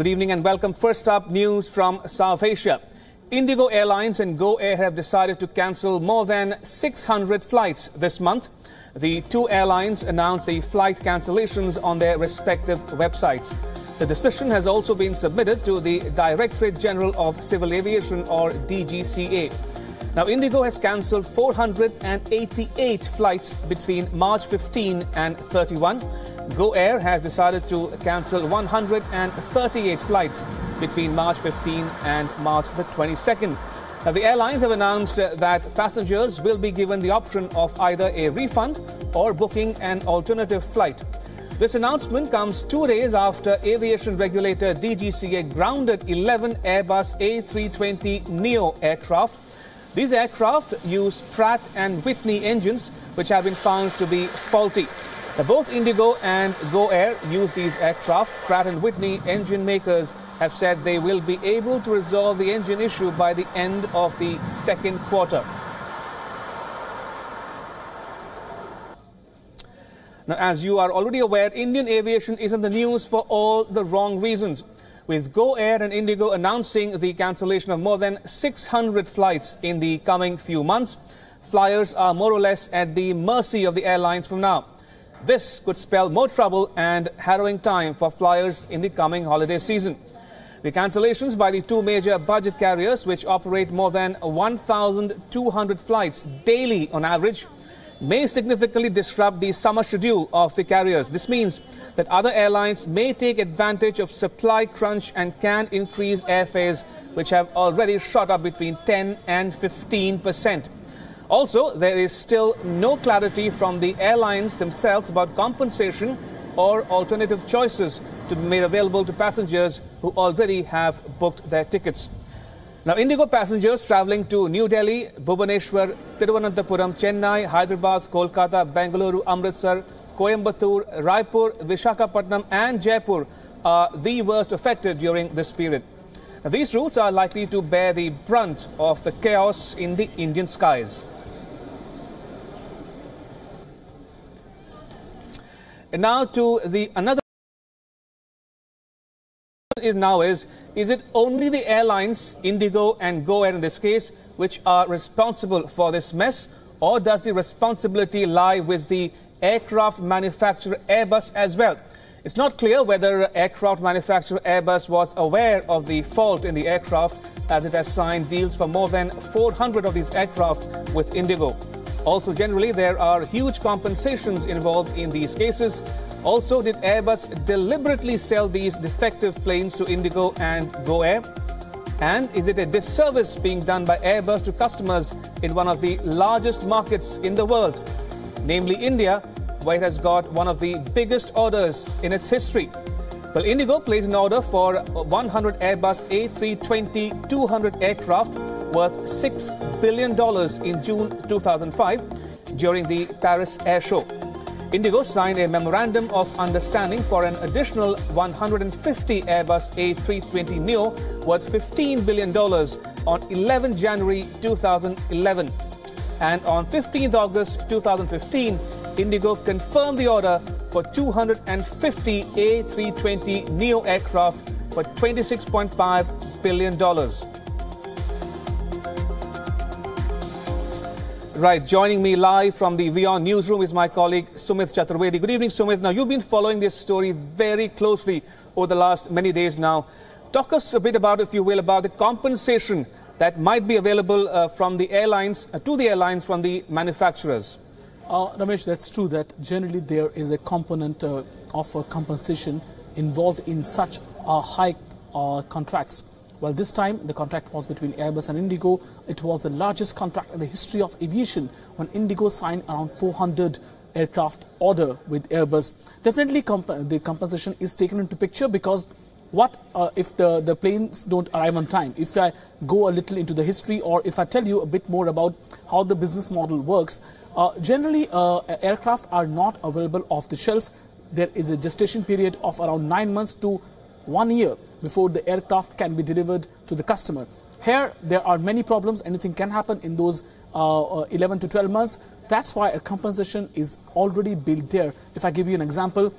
Good evening and welcome. First up, news from South Asia. IndiGo Airlines and GoAir have decided to cancel more than 600 flights this month. The two airlines announced the flight cancellations on their respective websites. The decision has also been submitted to the Directorate General of Civil Aviation, or DGCA. Now, IndiGo has cancelled 488 flights between March 15 and 31. GoAir has decided to cancel 138 flights between March 15 and March the 22nd. Now, the airlines have announced that passengers will be given the option of either a refund or booking an alternative flight. This announcement comes 2 days after aviation regulator DGCA grounded 11 Airbus A320neo aircraft. These aircraft use Pratt & Whitney engines, which have been found to be faulty. Now, both IndiGo and GoAir use these aircraft. Pratt & Whitney engine makers have said they will be able to resolve the engine issue by the end of the second quarter. Now, as you are already aware, Indian aviation is in the news for all the wrong reasons, with GoAir and IndiGo announcing the cancellation of more than 600 flights in the coming few months. Flyers are more or less at the mercy of the airlines from now. This could spell more trouble and harrowing time for flyers in the coming holiday season. The cancellations by the two major budget carriers, which operate more than 1,200 flights daily on average, may significantly disrupt the summer schedule of the carriers. This means that other airlines may take advantage of supply crunch and can increase airfares, which have already shot up between 10 and 15%. Also, there is still no clarity from the airlines themselves about compensation or alternative choices to be made available to passengers who already have booked their tickets. Now, IndiGo passengers travelling to New Delhi, Bhubaneswar, Thiruvananthapuram, Chennai, Hyderabad, Kolkata, Bengaluru, Amritsar, Coimbatore, Raipur, Visakhapatnam and Jaipur are the worst affected during this period. Now, these routes are likely to bear the brunt of the chaos in the Indian skies. And now to another is it only the airlines, IndiGo and GoAir in this case, which are responsible for this mess, or does the responsibility lie with the aircraft manufacturer Airbus as well? It's not clear whether aircraft manufacturer Airbus was aware of the fault in the aircraft, as it has signed deals for more than 400 of these aircraft with IndiGo. Also, generally, there are huge compensations involved in these cases. Also, did Airbus deliberately sell these defective planes to IndiGo and GoAir? And is it a disservice being done by Airbus to customers in one of the largest markets in the world, namely India, where it has got one of the biggest orders in its history? Well, IndiGo placed an order for 100 Airbus A320-200 aircraft worth $6 billion in June 2005 during the Paris Air Show. IndiGo signed a memorandum of understanding for an additional 150 Airbus A320neo worth $15 billion on 11 January 2011. And on 15th August 2015, IndiGo confirmed the order for 250 A320neo aircraft for $26.5 billion. Right, joining me live from the WION newsroom is my colleague Sumit Chaturvedi. Good evening, Sumit. Now, you've been following this story very closely over the last many days now. Talk us a bit about, if you will, about the compensation that might be available from the airlines, to the airlines from the manufacturers. Ramesh, that's true that generally there is a component of compensation involved in such high contracts. Well, this time the contract was between Airbus and IndiGo. It was the largest contract in the history of aviation when IndiGo signed around 400 aircraft order with Airbus. Definitely the compensation is taken into picture, because what if the planes don't arrive on time? If I go a little into the history, or if I tell you a bit more about how the business model works, generally aircraft are not available off the shelf. There is a gestation period of around 9 months to 1 year before the aircraft can be delivered to the customer. Here, there are many problems. Anything can happen in those 11 to 12 months. That's why a compensation is already built there. If I give you an example,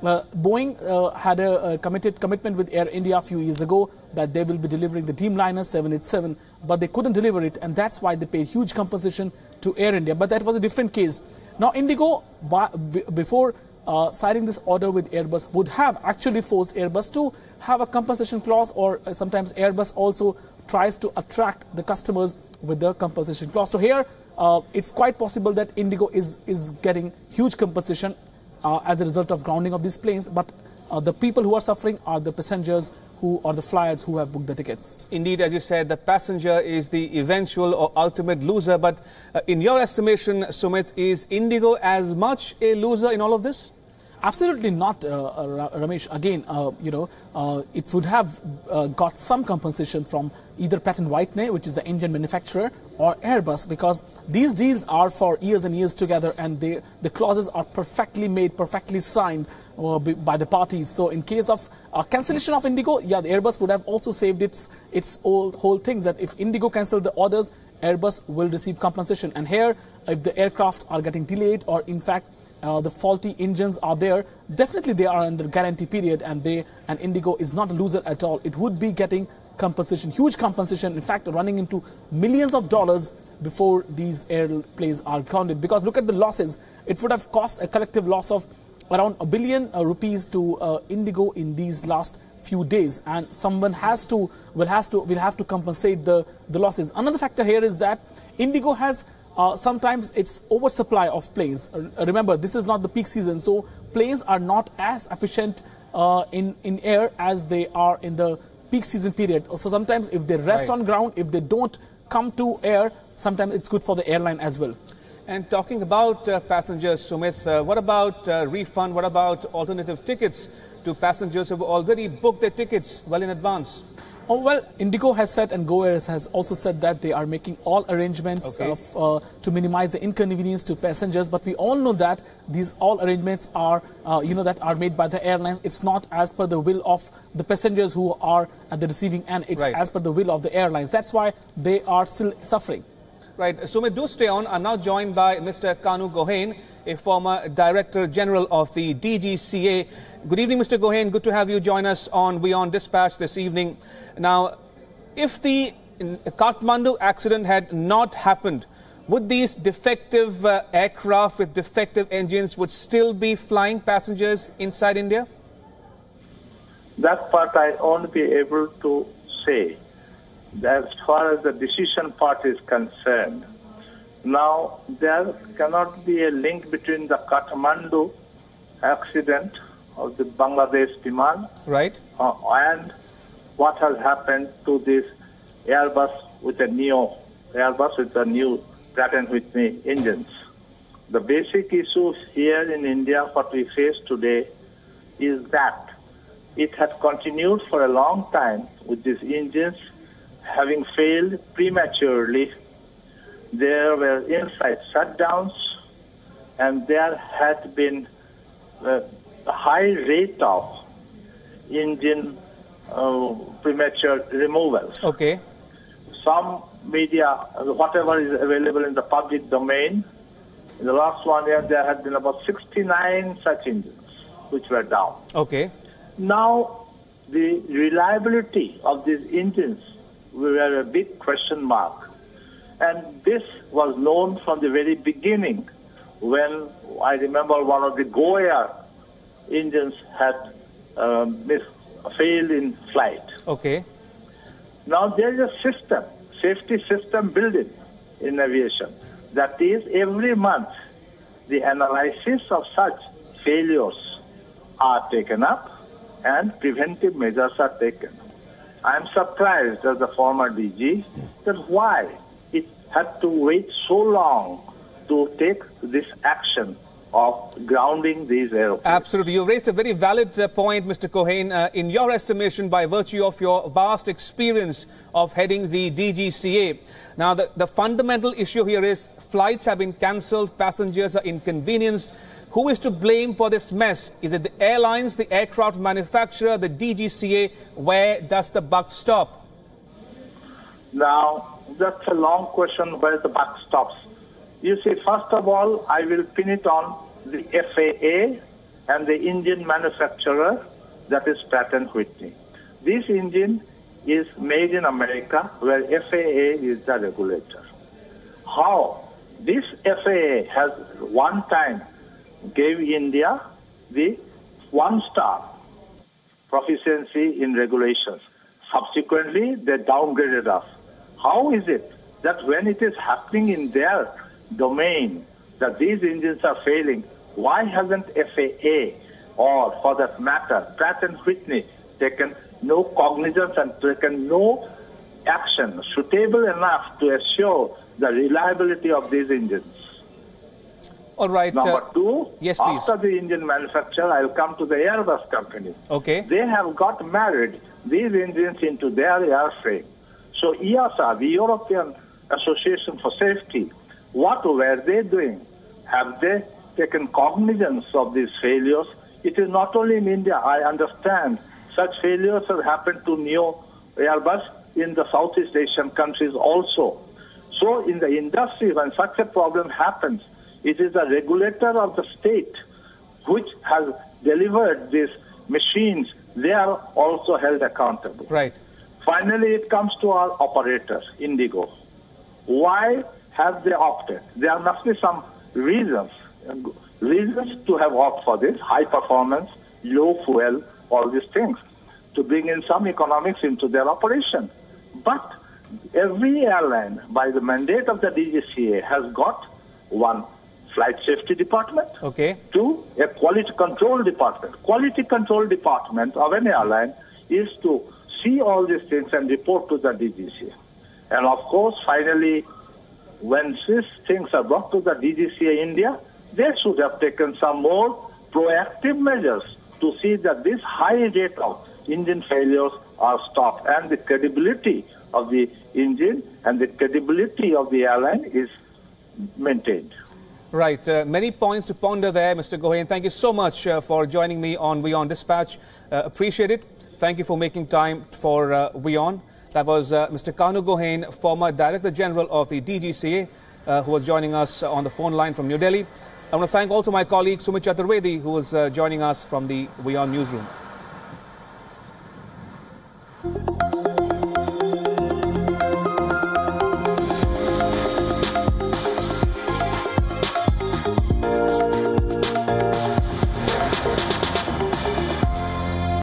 Boeing had a commitment with Air India a few years ago that they will be delivering the Dreamliner 787, but they couldn't deliver it, and that's why they paid huge compensation to Air India. But that was a different case. Now, IndiGo, before signing this order with Airbus, would have actually forced Airbus to have a compensation clause, or sometimes Airbus also tries to attract the customers with the compensation clause. So here, it's quite possible that IndiGo is getting huge compensation as a result of grounding of these planes, but the people who are suffering are the passengers or the flyers who have booked the tickets. Indeed, as you said, the passenger is the eventual or ultimate loser. But in your estimation, Sumit, is IndiGo as much a loser in all of this? Absolutely not, Ramesh. Again, it would have got some compensation from either Pratt & Whitney, which is the engine manufacturer, or Airbus, because these deals are for years and years together, and the clauses are perfectly made, perfectly signed by the parties. So in case of cancellation of IndiGo, yeah, the Airbus would have also saved its whole things, that if IndiGo cancelled the orders, Airbus will receive compensation. And here, if the aircraft are getting delayed, or in fact, the faulty engines are there, definitely they are under guarantee period, and IndiGo is not a loser at all. It would be getting compensation, huge compensation, in fact running into millions of dollars before these airplanes are grounded. Because look at the losses. It would have cost a collective loss of around ₹1 billion to IndiGo in these last few days, and someone will have to compensate the losses. Another factor here is that IndiGo has sometimes it's oversupply of planes. Remember, this is not the peak season, so planes are not as efficient in air as they are in the peak season period. So sometimes if they rest on ground, if they don't come to air, sometimes it's good for the airline as well. And talking about passengers, Sumit, what about refund? What about alternative tickets to passengers who have already booked their tickets well in advance? Oh, well, IndiGo has said, and GoAir has also said, that they are making all arrangements to minimize the inconvenience to passengers. But we all know that these all arrangements are, that are made by the airlines. It's not as per the will of the passengers who are at the receiving end. It's as per the will of the airlines. That's why they are still suffering. Right. Sumit, do stay on. I'm now joined by Mr. Kanu Gohain, a former Director General of the DGCA. Good evening, Mr. Gohain. Good to have you join us on WION Dispatch this evening. Now, if the Kathmandu accident had not happened, would these defective aircraft with defective engines would still be flying passengers inside India? That part I won't be able to say. As far as the decision part is concerned, now there cannot be a link between the Kathmandu accident of the Bangladesh Biman and what has happened to this Airbus with the new Pratt & Whitney engines. The basic issues here in India, what we face today, is that it had continued for a long time with these engines having failed prematurely. There were in-flight shutdowns, and there had been a high rate of engine premature removals. Okay. Some media, whatever is available in the public domain, in the last 1 year there had been about 69 such engines which were down. Okay. Now, the reliability of these engines were a big question mark. And this was known from the very beginning, when I remember one of the GoAir engines had failed in flight. Okay. Now there is a system, safety system built in aviation. That is, every month the analysis of such failures are taken up and preventive measures are taken. I am surprised as the former DG that why it had to wait so long to take this action of grounding these airplanes. Absolutely. You raised a very valid point, Mr. Gohain. In your estimation, by virtue of your vast experience of heading the DGCA, now the fundamental issue here is flights have been cancelled, passengers are inconvenienced. Who is to blame for this mess? Is it the airlines, the aircraft manufacturer, the DGCA? Where does the buck stop? Now, that's a long question, where the buck stops. You see, first of all, I will pin it on the FAA and the engine manufacturer, that is Pratt & Whitney. This engine is made in America, where FAA is the regulator. How? This FAA has one time gave India the 1-star proficiency in regulations. Subsequently, they downgraded us. How is it that when it is happening in their domain that these engines are failing, why hasn't FAA or, for that matter, Pratt & Whitney taken no cognizance and taken no action suitable enough to assure the reliability of these engines? All right. Number two, yes, please. After the engine manufacturer, I'll come to the Airbus company. Okay. They have got married these engines into their airframe. So EASA, the European Association for Safety, what were they doing? Have they taken cognizance of these failures? It is not only in India. I understand such failures have happened to Neo Airbus in the Southeast Asian countries also. So in the industry, when such a problem happens, it is the regulator of the state which has delivered these machines. They are also held accountable. Right. Finally, it comes to our operator, IndiGo. Why have they opted? There must be some reasons to have opted for this: high performance, low fuel, all these things, to bring in some economics into their operation. But every airline, by the mandate of the DGCA, has got one flight safety department, okay, two, a quality control department. Quality control department of an airline is to see all these things and report to the DGCA. And of course, finally, when these things are brought to the DGCA India, they should have taken some more proactive measures to see that this high rate of engine failures are stopped and the credibility of the engine and the credibility of the airline is maintained. Right. Many points to ponder there, Mr. GoAir. Thank you so much for joining me on WION Dispatch. Appreciate it. Thank you for making time for WION. That was Mr. Kanu GoAir, former Director General of the DGCA, who was joining us on the phone line from New Delhi. I want to thank also my colleague Sumit Chaturvedi, who was joining us from the WION newsroom.